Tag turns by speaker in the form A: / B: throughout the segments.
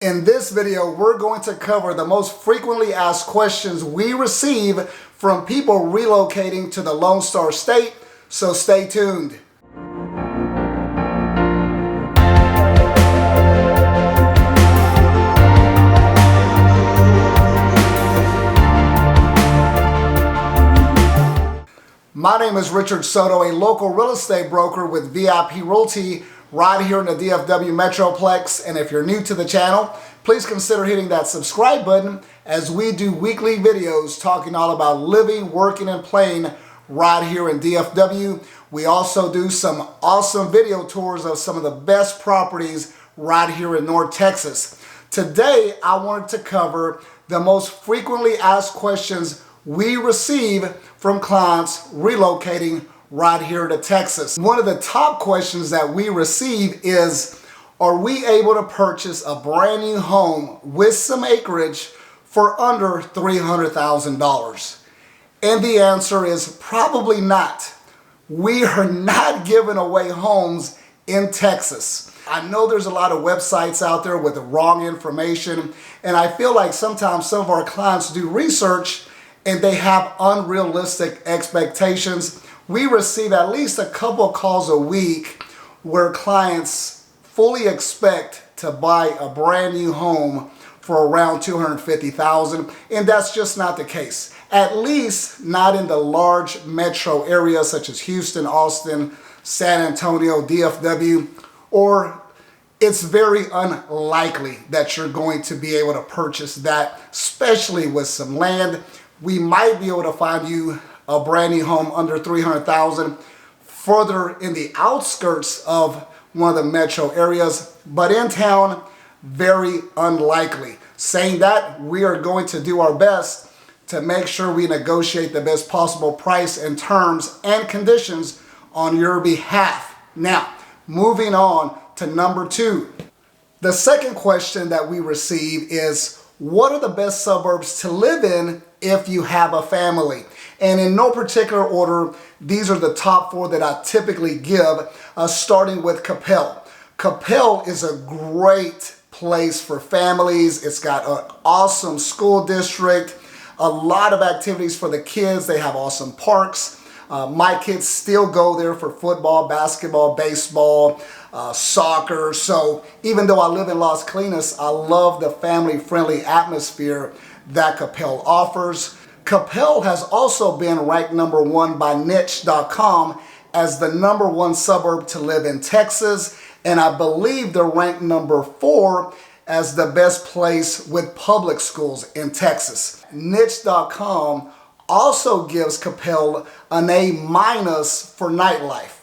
A: In this video, we're going to cover the most frequently asked questions we receive from people relocating to the Lone Star State, so stay tuned. My name is Richard Soto, a local real estate broker with VIP Realty right here in the DFW Metroplex. And if you're new to the channel, please consider hitting that subscribe button as we do weekly videos talking all about living, working, and playing right here in DFW. We also do some awesome video tours of some of the best properties right here in North Texas. Today, I wanted to cover the most frequently asked questions we receive from clients relocating right here to Texas. One of the top questions that we receive is, are we able to purchase a brand new home with some acreage for under $300,000? And the answer is probably not. We are not giving away homes in Texas. I know there's a lot of websites out there with the wrong information, and I feel like sometimes some of our clients do research and they have unrealistic expectations. We receive at least a couple of calls a week where clients fully expect to buy a brand new home for around $250,000, and that's just not the case. At least not in the large metro areas such as Houston, Austin, San Antonio, DFW, or it's very unlikely that you're going to be able to purchase that, especially with some land. We might be able to find you a brand new home under $300,000 further in the outskirts of one of the metro areas, but in town, very unlikely. Saying that, we are going to do our best to make sure we negotiate the best possible price and terms and conditions on your behalf. Now, moving on to number 2. The second question that we receive is, what are the best suburbs to live in if you have a family? And in no particular order, these are the top 4 that I typically give, starting with Capel. Capel is a great place for families. It's got an awesome school district, a lot of activities for the kids. They have awesome parks. My kids still go there for football, basketball, baseball, soccer. So even though I live in Las Colinas, I love the family-friendly atmosphere that Capel offers. Capel has also been ranked number 1 by niche.com as the number 1 suburb to live in Texas, and I believe they're ranked number 4 as the best place with public schools in Texas. Niche.com also gives Capel an A- for nightlife.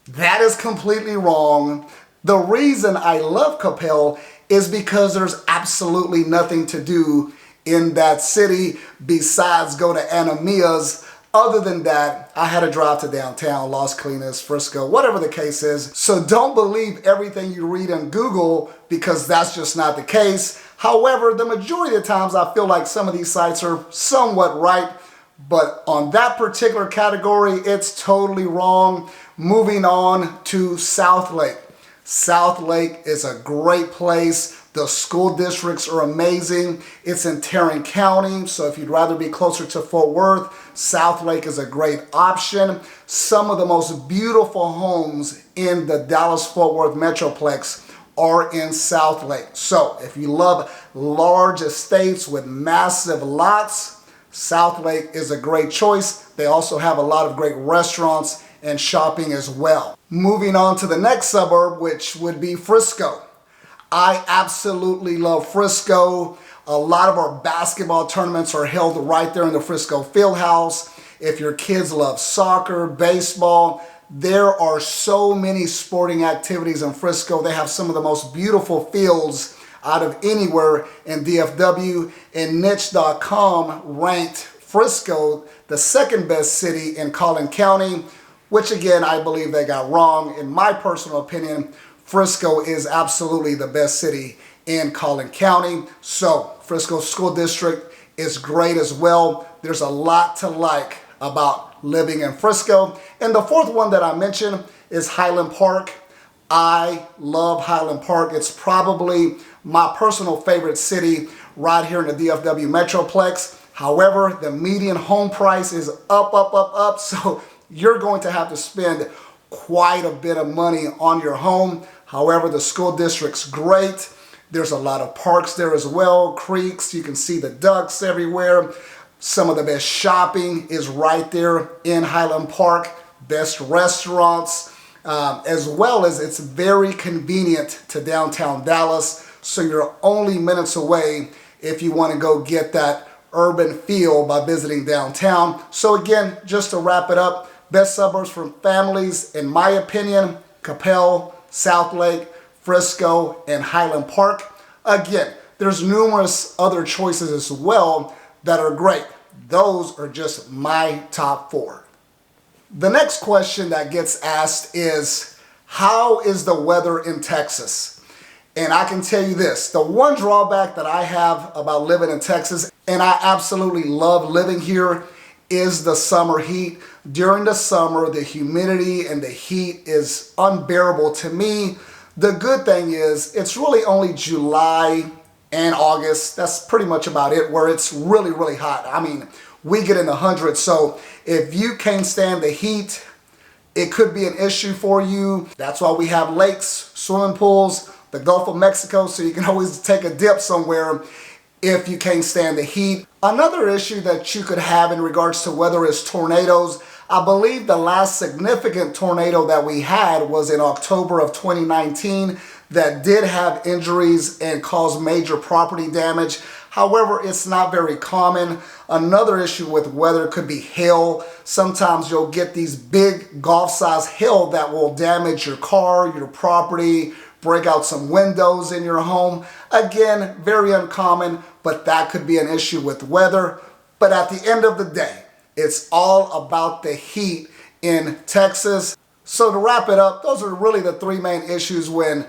A: That is completely wrong. The reason I love Capel is because there's absolutely nothing to do in that city besides go to Anamia's. Other than that, I had to drive to downtown, Las Colinas, Frisco, whatever the case is. So don't believe everything you read on Google, because that's just not the case. However, the majority of the times I feel like some of these sites are somewhat right, but on that particular category, it's totally wrong. Moving on to South Lake. South Lake is a great place. The school districts are amazing. It's in Tarrant County, so if you'd rather be closer to Fort Worth, South Lake is a great option. Some of the most beautiful homes in the Dallas-Fort Worth Metroplex are in South Lake. So if you love large estates with massive lots, South Lake is a great choice. They also have a lot of great restaurants and shopping as well. Moving on to the next suburb, which would be Frisco. I absolutely love Frisco. A lot of our basketball tournaments are held right there in the Frisco Fieldhouse. If your kids love soccer, baseball, there are so many sporting activities in Frisco. They have some of the most beautiful fields out of anywhere in DFW, and niche.com ranked Frisco the second best city in Collin County, which again, I believe they got wrong. In my personal opinion, Frisco is absolutely the best city in Collin County. So Frisco School District is great as well. There's a lot to like about living in Frisco. And the 4th one that I mentioned is Highland Park. I love Highland Park. It's probably my personal favorite city right here in the DFW Metroplex. However, the median home price is up, so you're going to have to spend quite a bit of money on your home. However, the school district's great. There's a lot of parks there as well, creeks. You can see the ducks everywhere. Some of the best shopping is right there in Highland Park. Best restaurants, as well as it's very convenient to downtown Dallas. So you're only minutes away if you want to go get that urban feel by visiting downtown. So again, just to wrap it up, best suburbs for families, in my opinion, Capel, Southlake, Frisco, and Highland Park. Again, there's numerous other choices as well that are great. Those are just my top 4. The next question that gets asked is, how is the weather in Texas? And I can tell you this, the one drawback that I have about living in Texas, and I absolutely love living here, is the summer heat. During the summer, the humidity and the heat is unbearable to me. The good thing is it's really only July and August. That's pretty much about it, where it's really, really hot. I mean, we get in the hundreds. So if you can't stand the heat, it could be an issue for you. That's why we have lakes, swimming pools, the Gulf of Mexico, so you can always take a dip somewhere if you can't stand the heat. Another issue that you could have in regards to weather is tornadoes. I believe the last significant tornado that we had was in October of 2019 that did have injuries and caused major property damage. However, it's not very common. Another issue with weather could be hail. Sometimes you'll get these big golf-sized hail that will damage your car, your property, break out some windows in your home. Again, very uncommon, but that could be an issue with weather. But at the end of the day, it's all about the heat in Texas. So to wrap it up, those are really the 3 main issues when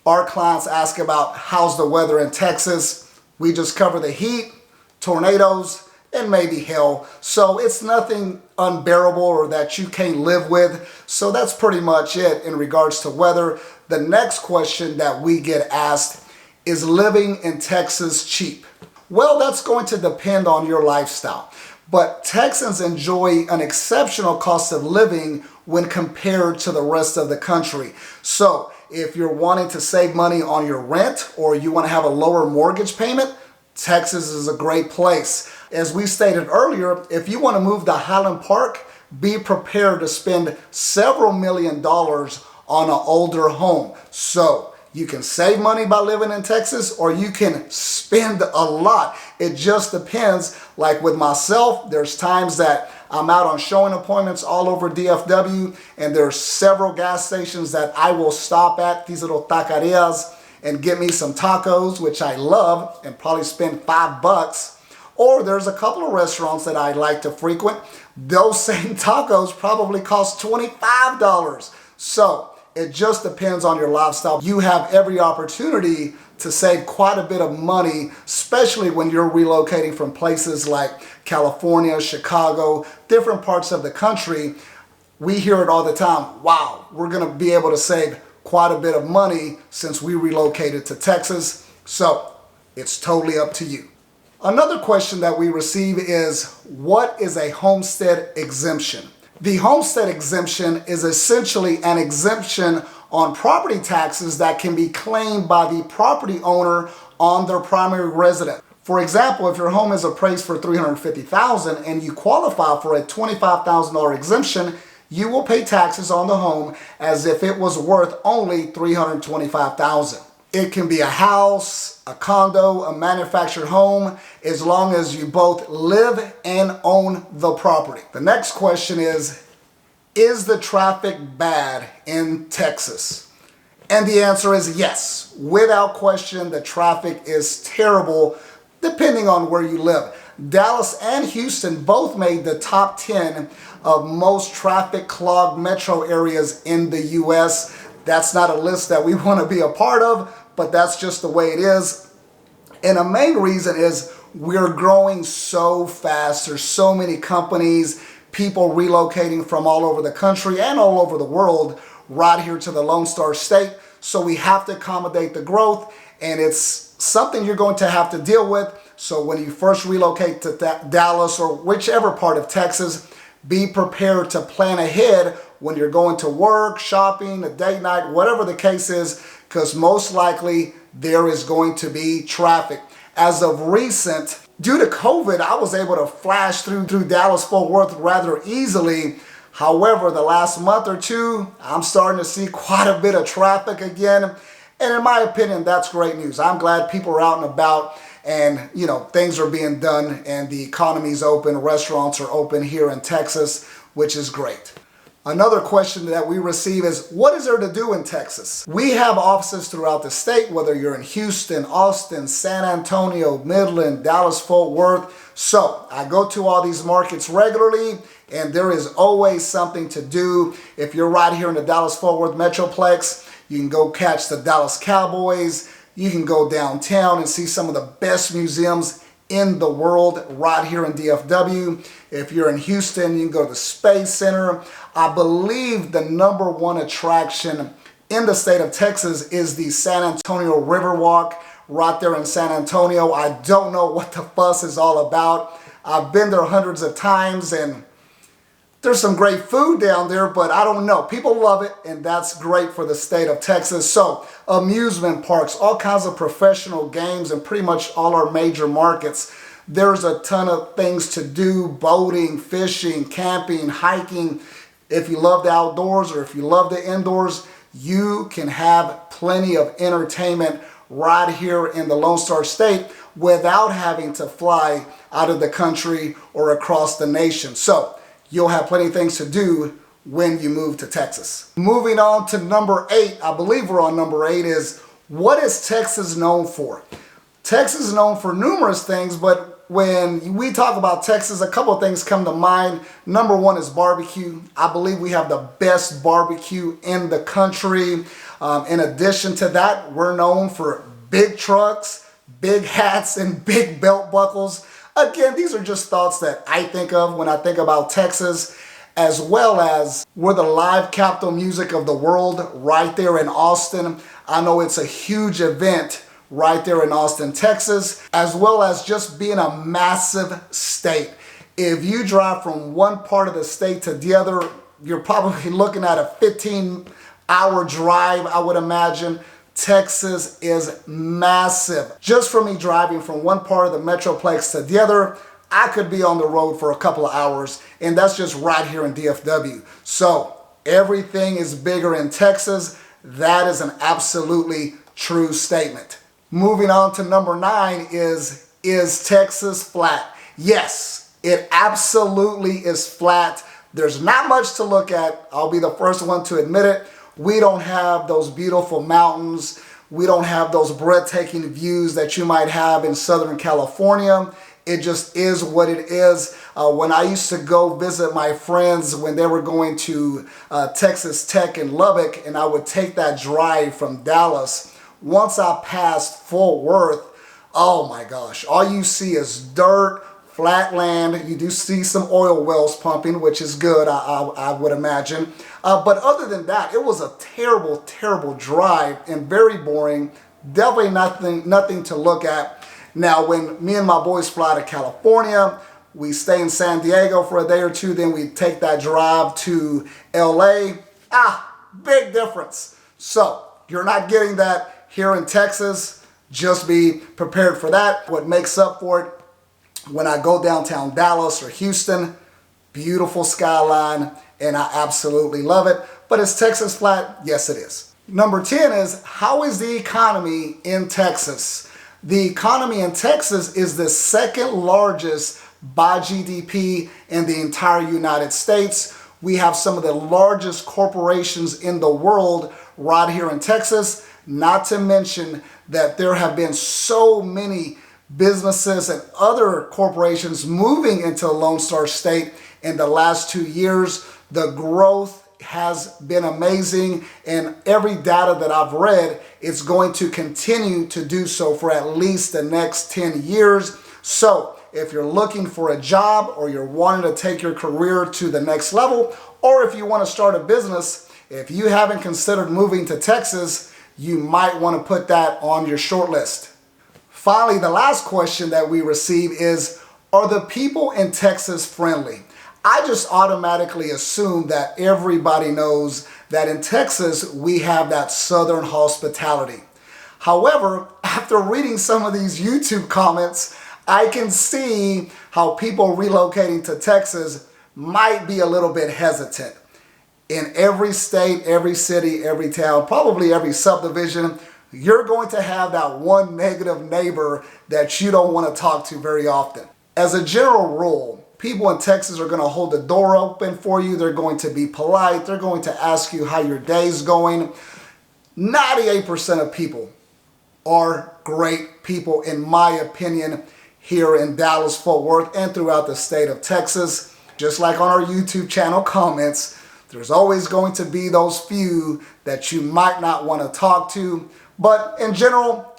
A: our clients ask about how's the weather in Texas. We just cover the heat, tornadoes, and maybe hail. So it's nothing unbearable or that you can't live with. So that's pretty much it in regards to weather. The next question that we get asked is, living in Texas cheap? Well, that's going to depend on your lifestyle. But Texans enjoy an exceptional cost of living when compared to the rest of the country. So if you're wanting to save money on your rent or you want to have a lower mortgage payment, Texas is a great place. As we stated earlier, if you want to move to Highland Park, be prepared to spend several $millions on an older home. So you can save money by living in Texas, or you can spend a lot. It just depends. Like with myself, there's times that I'm out on showing appointments all over DFW, and there's several gas stations that I will stop at, these little taquerias, and get me some tacos, which I love, and probably spend $5. Or there's a couple of restaurants that I like to frequent. Those same tacos probably cost $25. So it just depends on your lifestyle. You have every opportunity to save quite a bit of money, especially when you're relocating from places like California, Chicago, different parts of the country. We hear it all the time. Wow, we're going to be able to save quite a bit of money since we relocated to Texas. So it's totally up to you. Another question that we receive is, what is a homestead exemption? The homestead exemption is essentially an exemption on property taxes that can be claimed by the property owner on their primary residence. For example, if your home is appraised for $350,000 and you qualify for a $25,000 exemption, you will pay taxes on the home as if it was worth only $325,000. It can be a house, a condo, a manufactured home, as long as you both live and own the property. The next question is the traffic bad in Texas? And the answer is yes. Without question, the traffic is terrible depending on where you live. Dallas and Houston both made the top 10 of most traffic clogged metro areas in the U.S. That's not a list that we want to be a part of, but that's just the way it is. And the main reason is we're growing so fast. There's so many companies, people relocating from all over the country and all over the world right here to the Lone Star State. So we have to accommodate the growth, and it's something you're going to have to deal with. So when you first relocate to Dallas or whichever part of Texas, be prepared to plan ahead when you're going to work, shopping, a date night, whatever the case is, because most likely there is going to be traffic. As of recent, due to COVID, I was able to flash through Dallas-Fort Worth rather easily. However, the last month or two, I'm starting to see quite a bit of traffic again. And in my opinion, that's great news. I'm glad people are out and about and, you know, things are being done and the economy's open, restaurants are open here in Texas, which is great. Another question that we receive is, what is there to do in Texas? We have offices throughout the state, whether you're in Houston, Austin, San Antonio, Midland, Dallas-Fort Worth. So I go to all these markets regularly, and there is always something to do. If you're right here in the Dallas-Fort Worth Metroplex, you can go catch the Dallas Cowboys. You can go downtown and see some of the best museums in the world right here in DFW. If you're in Houston, you can go to the Space Center. I believe the #1 attraction in the state of Texas is the San Antonio Riverwalk right there in San Antonio. I don't know what the fuss is all about. I've been there hundreds of times and there's some great food down there, but I don't know. People love it, and that's great for the state of Texas. So amusement parks, all kinds of professional games in pretty much all our major markets. There's a ton of things to do: boating, fishing, camping, hiking. If you love the outdoors or if you love the indoors, you can have plenty of entertainment right here in the Lone Star State without having to fly out of the country or across the nation. So you'll have plenty of things to do when you move to Texas. Moving on to number 8, I believe we're on number 8, is what is Texas known for? Texas is known for numerous things, but when we talk about Texas, a couple of things come to mind. Number 1 is barbecue. I believe we have the best barbecue in the country. In addition to that, we're known for big trucks, big hats, and big belt buckles. Again, these are just thoughts that I think of when I think about Texas, as well as we're the live capital music of the world right there in Austin. I know it's a huge event right there in Austin, Texas, as well as just being a massive state. If you drive from one part of the state to the other, you're probably looking at a 15-hour drive, I would imagine. Texas is massive. Just for me driving from one part of the Metroplex to the other, I could be on the road for a couple of hours, and that's just right here in DFW. So everything is bigger in Texas. That is an absolutely true statement. Moving on to number 9 is Texas flat? Yes, it absolutely is flat. There's not much to look at. I'll be the first one to admit it. We don't have those beautiful mountains. We don't have those breathtaking views that you might have in Southern California. It just is what it is. When I used to go visit my friends when they were going to Texas Tech in Lubbock, and I would take that drive from Dallas, once I passed Fort Worth, oh my gosh, all you see is dirt, flat land. You do see some oil wells pumping, which is good, I would imagine. But other than that, it was a terrible, terrible drive and very boring. Definitely nothing to look at. Now, when me and my boys fly to California, we stay in San Diego for a day or two, then we take that drive to LA. Big difference. So you're not getting that here in Texas. Just be prepared for that. What makes up for it, when I go downtown Dallas or Houston, beautiful skyline, and I absolutely love it. But is Texas flat? Yes, it is. Number 10 is, how is the economy in Texas? The economy in Texas is the second largest by GDP in the entire United States. We have some of the largest corporations in the world right here in Texas, not to mention that there have been so many businesses and other corporations moving into the Lone Star State in the last 2 years. The growth has been amazing, and every data that I've read, it's going to continue to do so for at least the next 10 years. So if you're looking for a job, or you're wanting to take your career to the next level, or if you want to start a business, if you haven't considered moving to Texas, you might want to put that on your short list. Finally, the last question that we receive is, are the people in Texas friendly? I just automatically assume that everybody knows that in Texas, we have that Southern hospitality. However, after reading some of these YouTube comments, I can see how people relocating to Texas might be a little bit hesitant. In every state, every city, every town, probably every subdivision, you're going to have that one negative neighbor that you don't want to talk to very often. As a general rule, people in Texas are going to hold the door open for you. They're going to be polite. They're going to ask you how your day's going. 98% of people are great people, in my opinion, here in Dallas, Fort Worth, and throughout the state of Texas. Just like on our YouTube channel comments, there's always going to be those few that you might not want to talk to. But in general,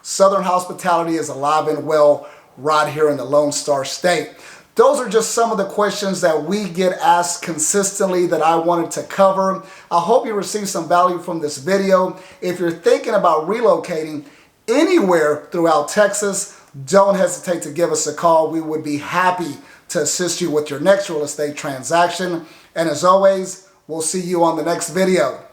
A: Southern hospitality is alive and well right here in the Lone Star State. Those are just some of the questions that we get asked consistently that I wanted to cover. I hope you received some value from this video. If you're thinking about relocating anywhere throughout Texas, don't hesitate to give us a call. We would be happy to assist you with your next real estate transaction. And as always, we'll see you on the next video.